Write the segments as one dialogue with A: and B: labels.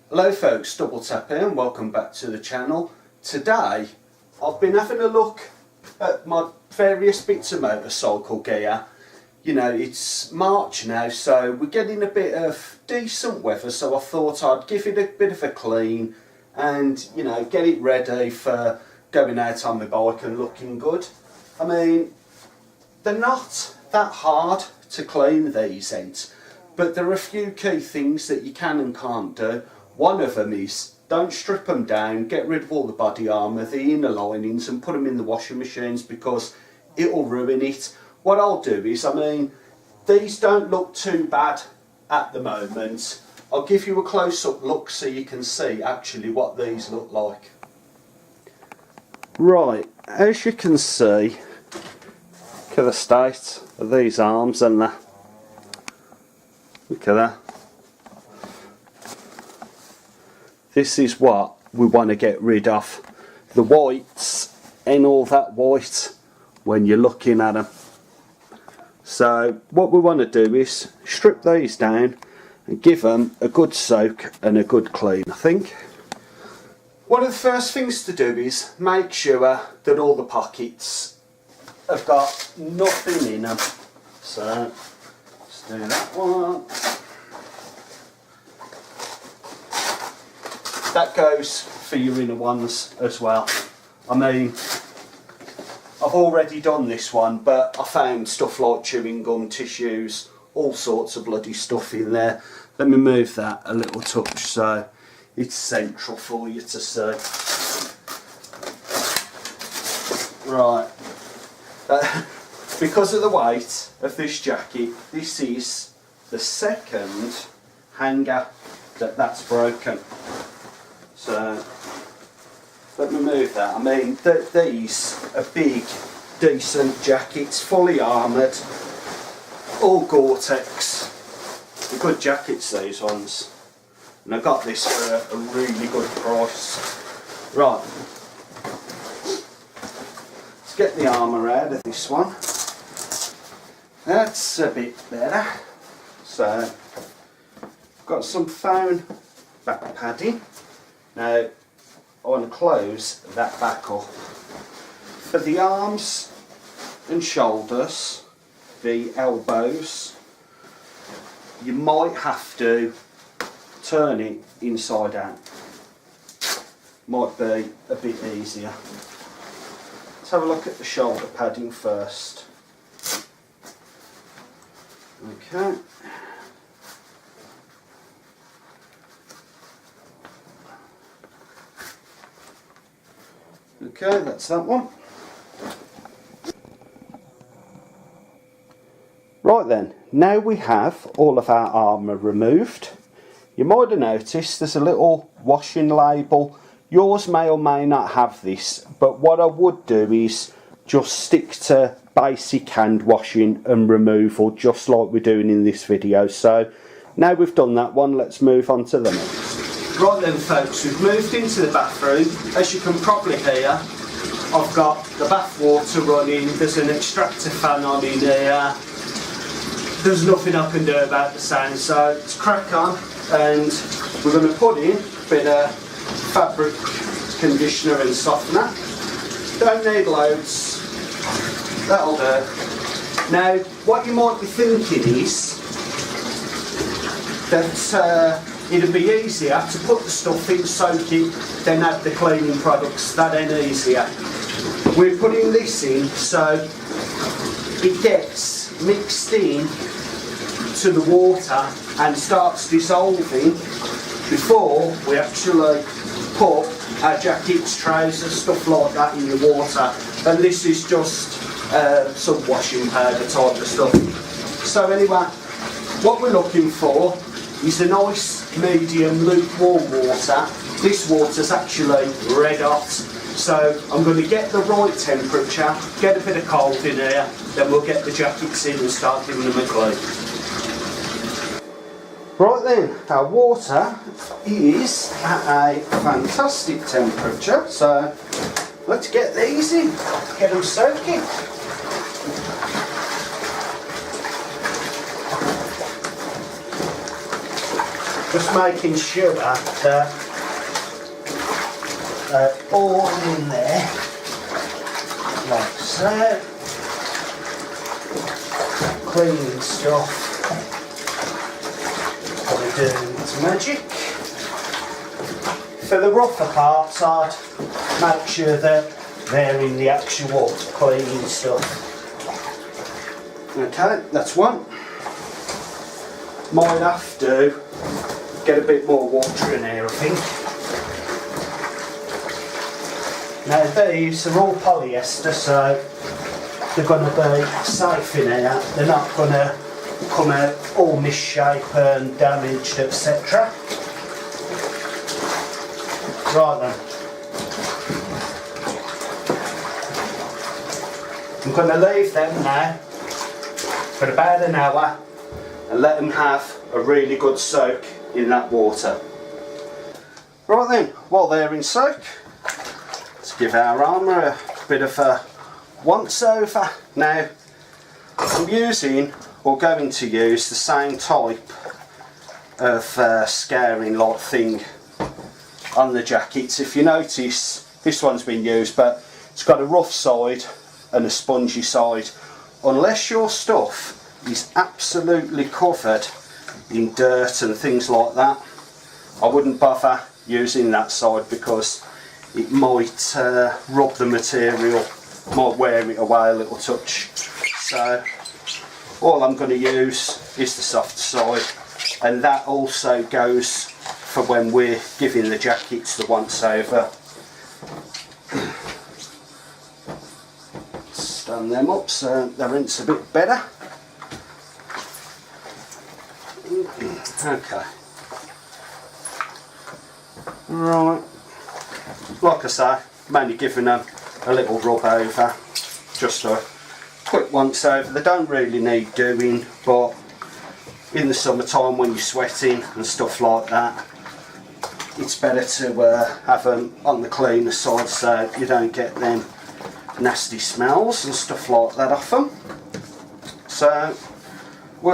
A: Hello folks, Double Tap here and welcome back to the channel. Today I've been having a look at my various bits of motorcycle gear. You know, it's March now, so we're getting a bit of decent weather, so I thought I'd give it a bit of a clean and, you know, get it ready for going out on my bike and looking good. I mean, they're not that hard to clean, these ends, but there are a few key things that you can and can't do. One of them is don't strip them down, get rid of all the body armour, the inner linings, and put them in the washing machines because it'll ruin it. What I'll do is, I mean, these don't look too bad at the moment. I'll give you a close-up look so you can see actually what these look like. Right, as you can see, look at the state of these arms and the, look at that. This is what we want to get rid of, the whites and all that white when you're looking at them. So what we want to do is strip these down and give them a good soak and a good clean, I think. One of the first things to do is make sure that all the pockets have got nothing in them. So let's do that one. That goes for your inner ones as well. I mean, I've already done this one, but I found stuff like chewing gum, tissues, all sorts of bloody stuff in there. Let me move that a little touch so it's central for you to see. Right. Because of the weight of this jacket, this is the second hanger that's broken. So let me move that. I mean, these are big, decent jackets, fully armoured, all Gore-Tex. They're good jackets, these ones. And I got this for a really good price. Right. Let's get the armour out of this one. That's a bit better. So, got some foam back padding. Now, I want to close that back up. For the arms and shoulders, the elbows, you might have to turn it inside out. Might be a bit easier. Let's have a look at the shoulder padding first. Okay. Okay, that's that one. Right then, now we have all of our armour removed. You might have noticed there's a little washing label. Yours may or may not have this, but what I would do is just stick to basic hand washing and removal, just like we're doing in this video. So now we've done that one, let's move on to the next. Right then folks, we've moved into the bathroom. As you can probably hear, I've got the bath water running, there's an extractor fan on in here. There's nothing I can do about the sound, so let's crack on and we're going to put in a bit of fabric conditioner and softener. Don't need loads, that'll do. Now what you might be thinking is that it'd be easier to put the stuff in, soak it, then add the cleaning products. That ain't easier. We're putting this in so it gets mixed in to the water and starts dissolving before we actually put our jackets, trousers, stuff like that in the water. And this is just some washing powder type of stuff. So anyway, what we're looking for is a nice medium lukewarm water. This water's actually red hot, so I'm going to get the right temperature, get a bit of cold in here, then we'll get the jackets in and start giving them a clean. Right then, our water is at a fantastic temperature, so let's get these in, get them soaking. Just making sure that they're all in there, like so. Cleaning stuff, gonna do its magic. For the rougher parts, I'd make sure that they're in the actual cleaning stuff. Okay, that's one. Might have to get a bit more water in here, I think. Now these are all polyester, so they're going to be safe in here. They're not going to come out all misshapen, damaged, etc. Right then. I'm going to leave them now for about an hour and let them have a really good soak in that water. Right then, while they're in soak, let's give our armour a bit of a once over. Now, I'm using or going to use the same type of scaring like thing on the jackets. If you notice, this one's been used, but it's got a rough side and a spongy side. Unless your stuff is absolutely covered in dirt and things like that, I wouldn't bother using that side because it might rub the material, might wear it away a little touch. So all I'm going to use is the soft side, and that also goes for when we're giving the jackets the once over. Stand them up so they rinse a bit better. Okay. Right. Like I say, mainly giving them a little rub over, just a quick once over. They don't really need doing, but in the summertime when you're sweating and stuff like that, it's better to have them on the cleaner side so you don't get them nasty smells and stuff like that off them. So we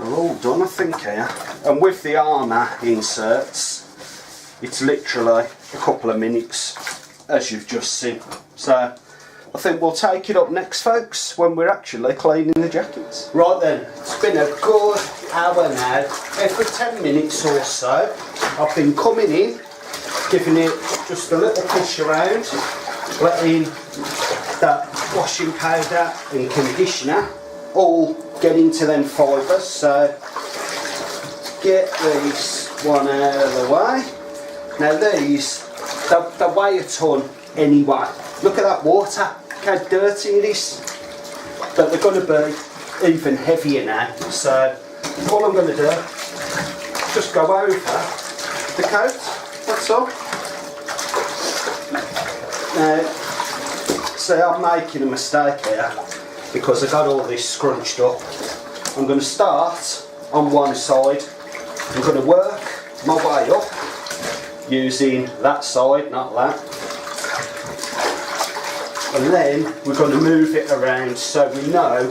A: are all done, I think, here. And with the armour inserts, it's literally a couple of minutes, as you've just seen. So I think we'll take it up next, folks, when we're actually cleaning the jackets. Right then, it's been a good hour now. Every 10 minutes or so, I've been coming in, giving it just a little push around, letting that washing powder and conditioner all get into them fibres. So get these one out of the way. Now these, they weigh a ton anyway. Look at that water, how dirty it is. But they're going to be even heavier now. So all I'm going to do, just go over the coat, that's all. Now, see, I'm making a mistake here because I got all this scrunched up. I'm going to start on one side. I'm going to work my way up using that side, not that. And then we're going to move it around so we know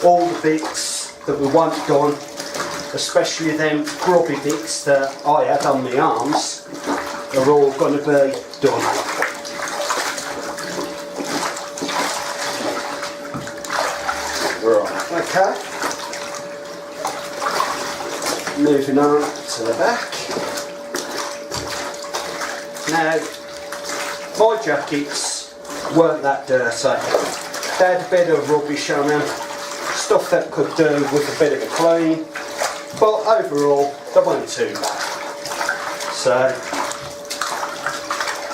A: all the bits that we want done, especially them grubby bits that I had on my arms, are all going to be done. Right, okay. Moving on to the back. Now, my jackets weren't that dirty. They had a bit of rubbish on them, stuff that could do with a bit of a clean, but overall they weren't too bad. So,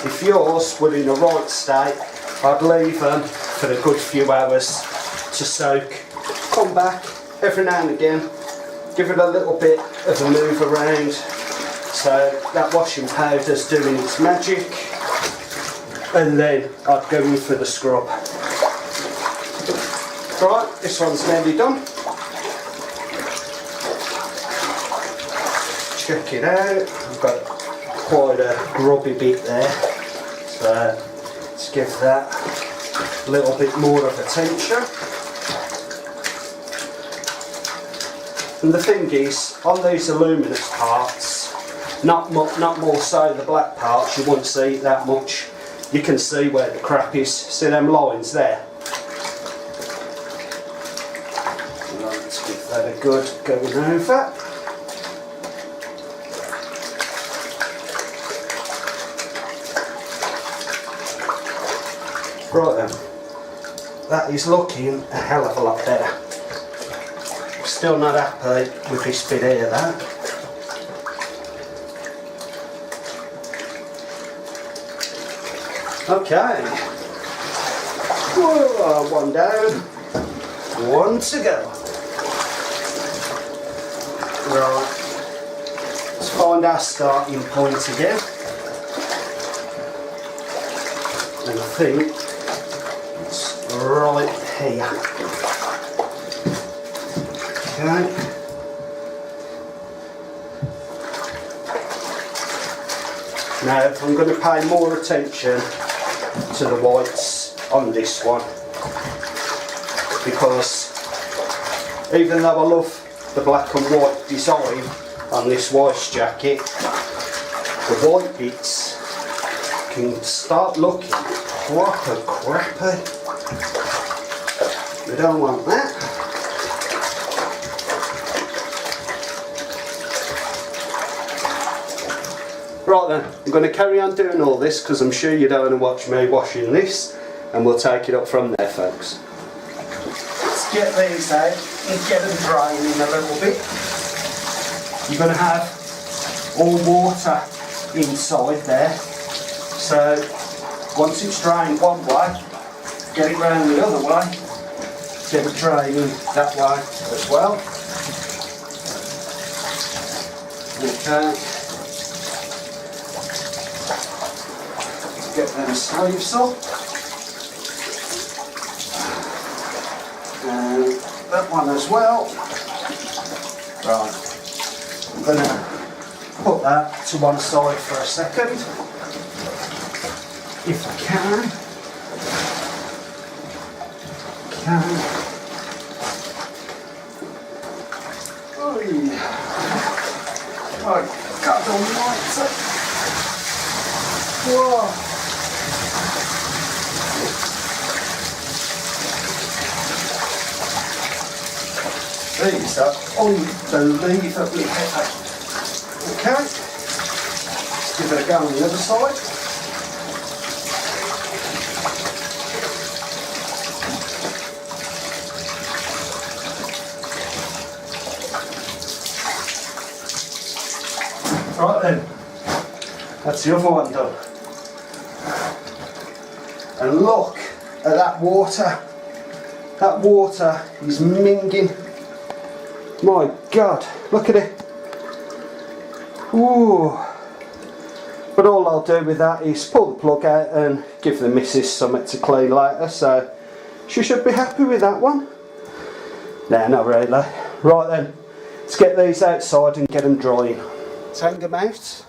A: if yours were in the right state, I'd leave them for a good few hours to soak. Come back every now and again, give it a little bit of a move around so that washing powder's doing its magic, and then I'd go in for the scrub. Right, this one's nearly done. Check it out, I've got quite a grubby bit there, so let's give that a little bit more of attention. And the thing is, on these aluminous parts, not more so the black parts, you won't see it that much. You can see where the crap is. See them lines there? Right, let's give that a good going over. Right then, that is looking a hell of a lot better. Still not happy with this bit here though. Okay. Whoa, one down, one to go. Right, let's find our starting point again. And I think it's right here. Okay. Now I'm going to pay more attention to the whites on this one, because even though I love the black and white design on this waist jacket, the white bits can start looking proper crappy. We don't want that. Right then, I'm going to carry on doing all this because I'm sure you don't want to watch me washing this, and we'll take it up from there, folks. Let's get these out and get them drying in a little bit. You're going to have all water inside there, so once it's drained one way, get it round the other way, get it draining that way as well. Okay. Get them sleeves up, and that one as well. Right, I'm going to put that to one side for a second, if I can. Oh, God almighty. Whoa. These are unbelievably heavy. Okay, let's give it a go on the other side. Right then, that's the other one done. And look at that water. That water is minging. My God, look at it. Ooh. But all I'll do with that is pull the plug out and give the missus something to clean later, so she should be happy with that one. Nah, not really. Right then, let's get these outside and get them drying. Let's hang them out.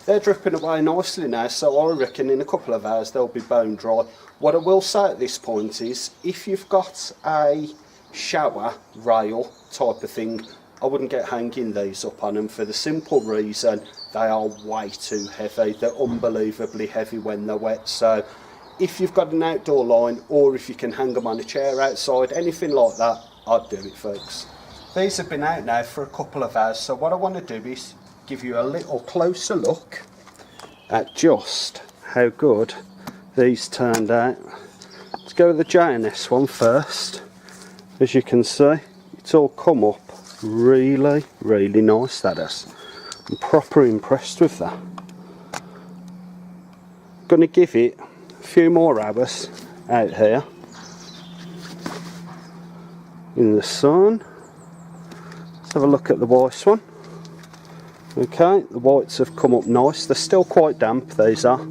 A: They're dripping away nicely now, so I reckon in a couple of hours they'll be bone dry. What I will say at this point is, if you've got a shower rail type of thing, I wouldn't get hanging these up on them, for the simple reason they are way too heavy. They're unbelievably heavy when they're wet. So if you've got an outdoor line, or if you can hang them on a chair outside, anything like that, I'd do it, folks. These have been out now for a couple of hours, so what I want to do is give you a little closer look at just how good these turned out. Let's go with the J&S one first. As you can see, it's all come up really, really nice, that is. I'm proper impressed with that. going to give it a few more hours out here in the sun. Let's have a look at the white one. Okay, the whites have come up nice. They're still quite damp, these are,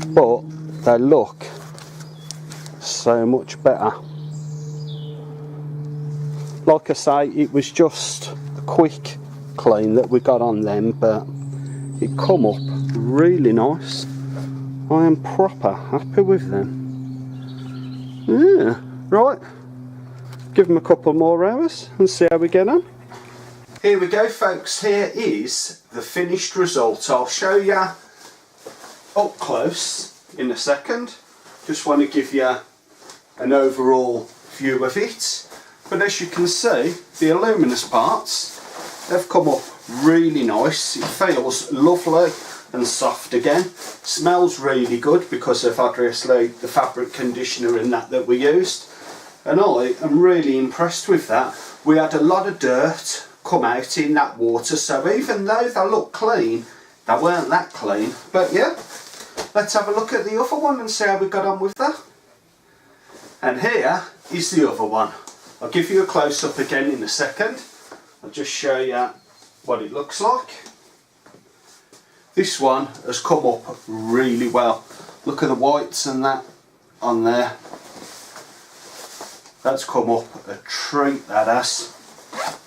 A: but they look so much better. Like I say, it was just a quick clean that we got on them, but it come up really nice. I am proper happy with them. Yeah, right, give them a couple more hours and see how we get on. Here we go, folks. Here is the finished result. I'll show you up close in a second. Just want to give you an overall view of it. But as you can see, the aluminous parts, they've come up really nice. It feels lovely and soft again. Smells really good because of obviously the fabric conditioner and that we used. And I am really impressed with that. We had a lot of dirt come out in that water, so even though they look clean, they weren't that clean. But yeah, let's have a look at the other one and see how we got on with that. And here is the other one. I'll give you a close-up again in a second. I'll just show you what it looks like. This one has come up really well. Look at the whites and that on there. That's come up a treat, that has.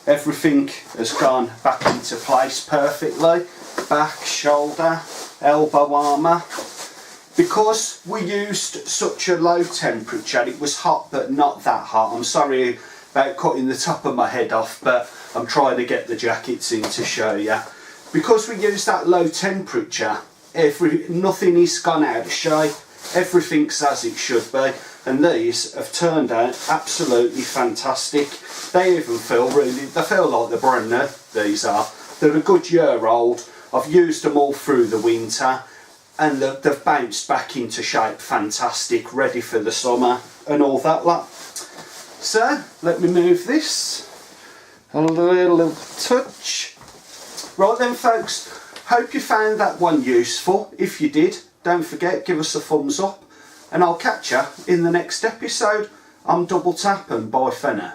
A: Everything has gone back into place perfectly. Back, shoulder, elbow armour. Because we used such a low temperature, it was hot but not that hot. I'm sorry about cutting the top of my head off, but I'm trying to get the jackets in to show you. Because we used that low temperature, nothing is gone out of shape. Everything's as it should be. And these have turned out absolutely fantastic. They even feel they feel like they're brand new, these are. They're a good year old. I've used them all through the winter and they've bounced back into shape fantastic, ready for the summer and all that lot. So, let me move this. A little touch. Right then folks, hope you found that one useful. If you did, don't forget, give us a thumbs up. And I'll catch you in the next episode. I'm Double Tap and bye for now.